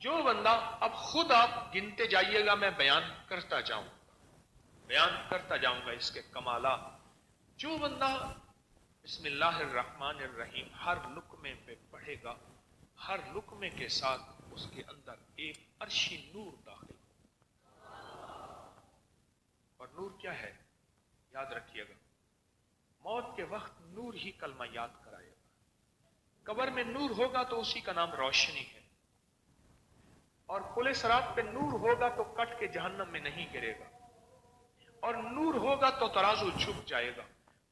جو بندہ، اب خود آپ گنتے جائیے گا، میں بیان کرتا جاؤں گا اس کے کمالات. جو بندہ بسم اللہ الرحمن الرحیم ہر لقمے پہ پڑھے گا، ہر لقمے کے ساتھ اس کے اندر ایک عرشی نور داخل ہو. اور نور کیا ہے؟ یاد رکھیے گا، موت کے وقت نور ہی کلمہ یاد کرائے گا. قبر میں نور ہوگا تو اسی کا نام روشنی ہے. اور پل صراط پہ نور ہوگا تو کٹ کے جہنم میں نہیں گرے گا. اور نور ہوگا تو ترازو جھک جائے گا.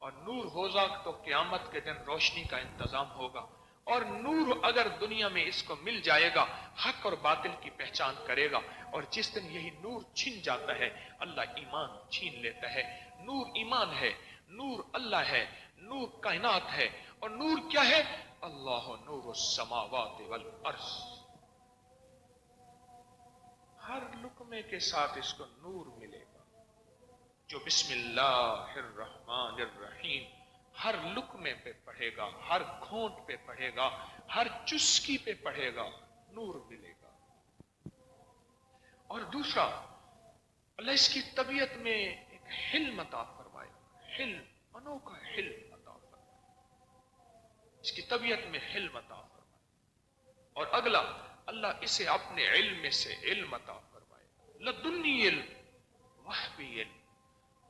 اور نور ہوگا تو قیامت کے دن روشنی کا انتظام ہوگا. اور نور اگر دنیا میں اس کو مل جائے گا، حق اور باطل کی پہچان کرے گا. اور جس دن یہی نور چھن جاتا ہے، اللہ ایمان چھین لیتا ہے. نور ایمان ہے، نور اللہ ہے، نور کائنات ہے. اور نور کیا ہے؟ اللہ نور السماوات والارض. ہر لقمے کے ساتھ اس کو نور ملے گا. جو بسم اللہ الرحمن الرحیم ہر لقمے پہ پڑھے گا، ہر گھونٹ پہ پڑھے گا، ہر چسکی پہ پڑھے گا، نور ملے گا. اور دوسرا، اللہ اس کی طبیعت میں ایک حلم عطا فرمائے گا. حلم، انوکھا حلم عطا فرمائے، اس کی طبیعت میں حلم عطا فرمائے. اور اگلا، اللہ اسے اپنے علم سے علم عطا فرمائے گا. لدنی علم وحبی علم.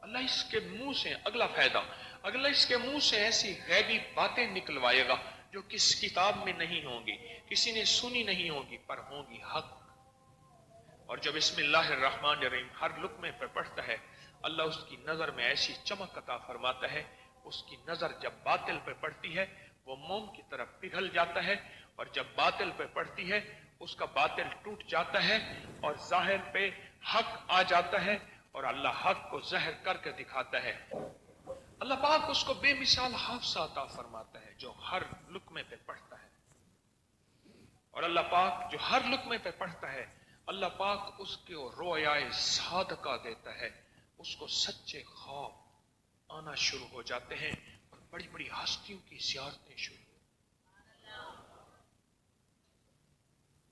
اللہ اس کے منہ سے، اگلا فائدہ، اگلا اس کے منہ سے ایسی غیبی باتیں نکلوائے گا جو کس کتاب میں نہیں ہوں گی، کسی نے سنی نہیں ہوگی، پر ہوں گی حق. اور جب بسم اللہ الرحمن الرحیم ہر لقمے پہ پڑھتا ہے، اللہ اس کی نظر میں ایسی چمک عطا فرماتا ہے، اس کی نظر جب باطل پہ پڑتی ہے وہ موم کی طرف پگھل جاتا ہے. اور جب باطل پہ پڑتی ہے اس کا باطل ٹوٹ جاتا ہے اور ظاہر پہ حق آ جاتا ہے. اور اللہ حق کو ظاہر کر کے دکھاتا ہے. اللہ پاک اس کو بے مثال حافظہ عطا فرماتا ہے جو ہر لقمے پہ پڑھتا ہے. اور اللہ پاک جو ہر لقمے پہ پڑھتا ہے، اللہ پاک اس کو رویائے صادقہ دیتا ہے. اس کو سچے خواب آنا شروع ہو جاتے ہیں اور بڑی بڑی ہستیوں کی زیارتیں شروع.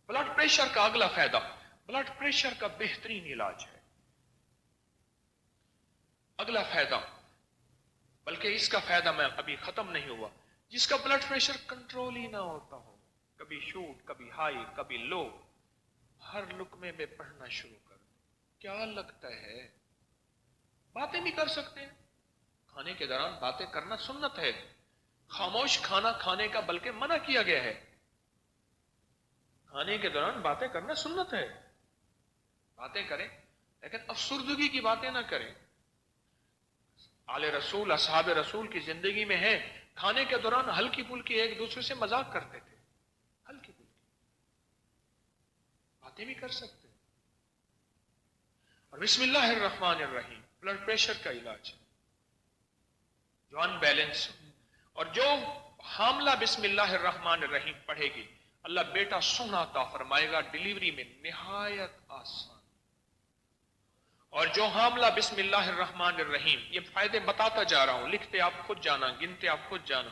بلڈ پریشر کا اگلا فائدہ، بلڈ پریشر کا بہترین علاج ہے. اگلا فائدہ، بلکہ اس کا فائدہ میں ابھی ختم نہیں ہوا، جس کا بلڈ پریشر کنٹرول ہی نہ ہوتا ہو، کبھی شوٹ، کبھی ہائی، کبھی لو، ہر لقمے میں پڑھنا شروع کر دو. کیا لگتا ہے؟ باتیں بھی کر سکتے ہیں. کھانے کے دوران باتیں کرنا سنت ہے. خاموش کھانا کھانے کا بلکہ منع کیا گیا ہے. کھانے کے دوران باتیں کرنا سنت ہے. باتیں کریں لیکن افسردگی کی باتیں نہ کریں. آل رسول، اصحاب رسول کی زندگی میں ہے، کھانے کے دوران ہلکی پھلکی ایک دوسرے سے مذاق کرتے تھے. ہلکی پھلکی باتیں بھی کر سکتے ہیں. اور بسم اللہ الرحمن الرحیم بلڈ پریشر کا علاج ہے. جو ان بیلنس اور جو حاملہ بسم اللہ الرحمن الرحیم پڑھے گی، اللہ بیٹا سونا عطا فرمائے گا، ڈیلیوری میں نہایت آسان. اور جو حاملہ بسم اللہ الرحمن الرحیم، یہ فائدے بتاتا جا رہا ہوں، لکھتے آپ خود جانا، گنتے آپ خود جانا،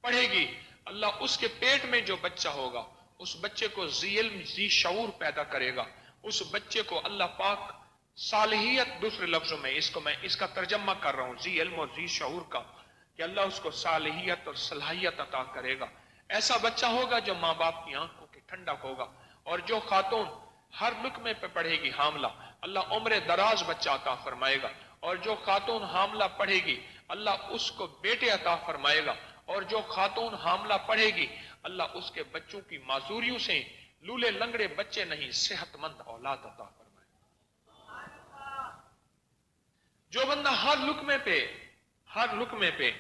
پڑھے گی، اللہ اس کے پیٹ میں جو بچہ ہوگا اس بچے کو ذی علم، ذی شعور پیدا کرے گا. اس بچے کو اللہ پاک صالحیت، دوسرے لفظوں میں اس کا ترجمہ کر رہا ہوں، ذی علم اور ذی شعور کا، کہ اللہ اس کو صالحیت اور صلاحیت عطا کرے گا. ایسا بچہ ہوگا جو ماں باپ کی آنکھوں کی ٹھنڈک ہوگا. اور جو خاتون ہر لقمے پہ پڑھے گی حاملہ، اللہ عمر دراز بچہ عطا فرمائے گا. اور جو خاتون حاملہ پڑھے گی اللہ اس کو بیٹے عطا فرمائے گا. اور جو خاتون حاملہ پڑھے گی اللہ اس کے بچوں کی معذوریوں سے لولے لنگڑے بچے نہیں، صحت مند اولاد عطا فرمائے گا. جو بندہ ہر لقمے پہ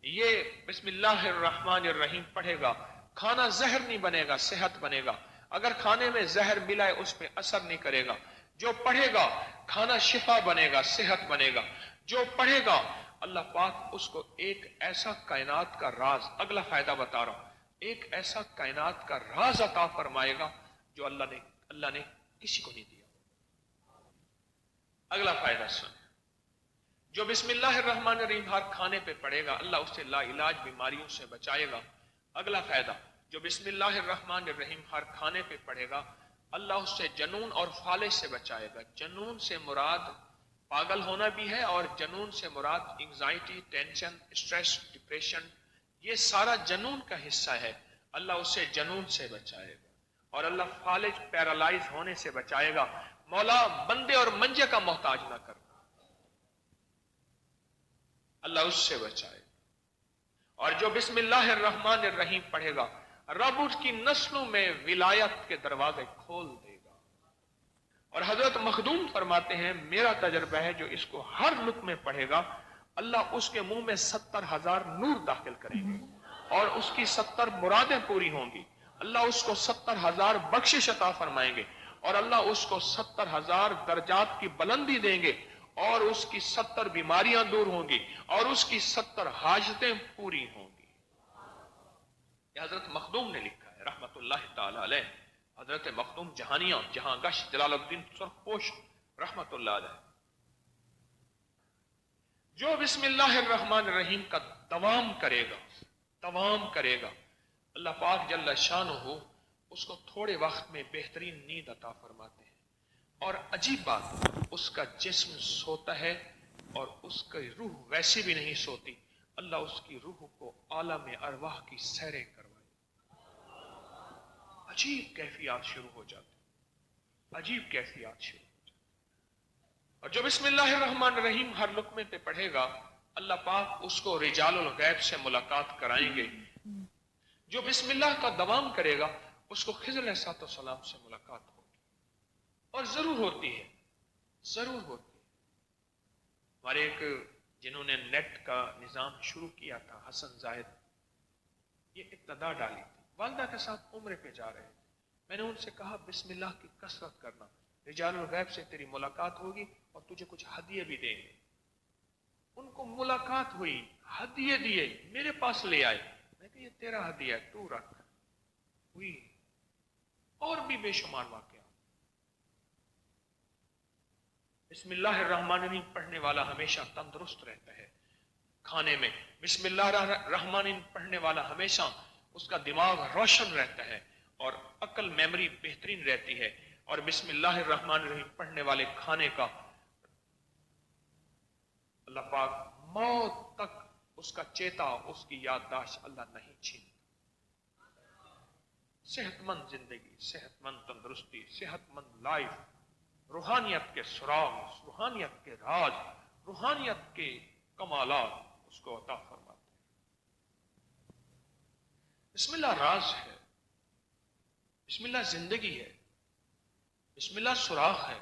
یہ بسم اللہ الرحمن الرحیم پڑھے گا، کھانا زہر نہیں بنے گا، صحت بنے گا. اگر کھانے میں زہر ملا ہے اس پہ اثر نہیں کرے گا. جو پڑھے گا کھانا شفا بنے گا، صحت بنے گا. جو پڑھے گا اللہ پاک اس کو ایک ایسا کائنات کا راز، اگلا فائدہ بتا رہا ہوں، ایک ایسا کائنات کا راز عطا فرمائے گا جو اللہ نے کسی کو نہیں دیا. اگلا فائدہ سن، جو بسم اللہ الرحمن الرحیم ہر کھانے پہ پڑھے گا اللہ اسے لا علاج بیماریوں سے بچائے گا. اگلا فائدہ، جو بسم اللہ الرحمن الرحیم ہر کھانے پہ پڑھے گا اللہ اس سے جنون اور فالج سے بچائے گا. جنون سے مراد پاگل ہونا بھی ہے، اور جنون سے مراد انگزائٹی، ٹینشن، اسٹریس، ڈپریشن، یہ سارا جنون کا حصہ ہے. اللہ اسے جنون سے بچائے گا. اور اللہ فالج، پیرالائز ہونے سے بچائے گا. مولا بندے اور منجے کا محتاج نہ کرنا، اللہ اس سے بچائے گا. اور جو بسم اللہ الرحمن الرحیم پڑھے گا، رب اس کی نسلوں میں ولایت کے دروازے کھول دے گا. اور حضرت مخدوم فرماتے ہیں میرا تجربہ ہے جو اس کو ہر لقمے پڑھے گا اللہ اس کے منہ میں 70,000 نور داخل کریں گے اور اس کی 70 مرادیں پوری ہوں گی. اللہ اس کو 70,000 بخشش عطا فرمائیں گے اور اللہ اس کو 70,000 درجات کی بلندی دیں گے اور اس کی 70 بیماریاں دور ہوں گی اور اس کی 70 حاجتیں پوری ہوں گی. یہ حضرت مخدوم نے لکھا ہے رحمت اللہ تعالی علیہ. حضرت مخدوم جہانیاں، جہاں گش جلال الدین سرخپوش رحمت اللہ علیہ. جو بسم اللہ الرحمن الرحیم کا دوام کرے گا اللہ پاک جل شانہ اس کو تھوڑے وقت میں بہترین نیند عطا فرماتے ہیں. اور عجیب بات، اس کا جسم سوتا ہے اور اس کی روح ویسے بھی نہیں سوتی. اللہ اس کی روح کو عالم ارواح کی سیریں کروائے. عجیب کیفیات شروع ہو جاتی، عجیب کیفیات شروع ہو جاتی. اور جو بسم اللہ الرحمن الرحیم ہر لقمے پہ پڑھے گا اللہ پاک اس کو رجال الغیب سے ملاقات کرائیں گے. جو بسم اللہ کا دوام کرے گا اس کو خضر علیہ السلام سے ملاقات ہوگی. اور ضرور ہوتی ہے، ضرور ہوتی ہے. ہمارے ایک جنہوں نے نیٹ کا نظام شروع کیا تھا، حسن زاہد، یہ ابتدا ڈالی تھی. والدہ کے ساتھ عمرے پہ جا رہے تھے. میں نے ان سے کہا بسم اللہ کی کثرت کرنا، رجال الغیب سے تیری ملاقات ہوگی اور تجھے کچھ ہدیے بھی دیں گے. ان کو ملاقات ہوئی، ہدیے دیے، میرے پاس لے آئے. میں کہ یہ تیرا ہدیہ ہے، تو رکھ. ہوئی. اور بھی بے شمار واقعات. بسم اللہ الرحمن الرحیم پڑھنے والا ہمیشہ تندرست رہتا ہے. کھانے میں بسم اللہ الرحمن الرحیم پڑھنے والا ہمیشہ اس کا دماغ روشن رہتا ہے اور عقل میموری بہترین رہتی ہے. اور بسم اللہ الرحمن الرحیم پڑھنے والے کھانے کا اللہ پاک موت تک اس کا چیتا، اس کی یادداشت اللہ نہیں چھینتا. صحت مند زندگی، صحت مند تندرستی، صحت مند لائف، روحانیت کے سراغ، روحانیت کے راز، روحانیت کے کمالات اس کو عطا فرماتے ہیں. بسم اللہ راز ہے، بسم اللہ زندگی ہے، بسم اللہ سراغ ہے.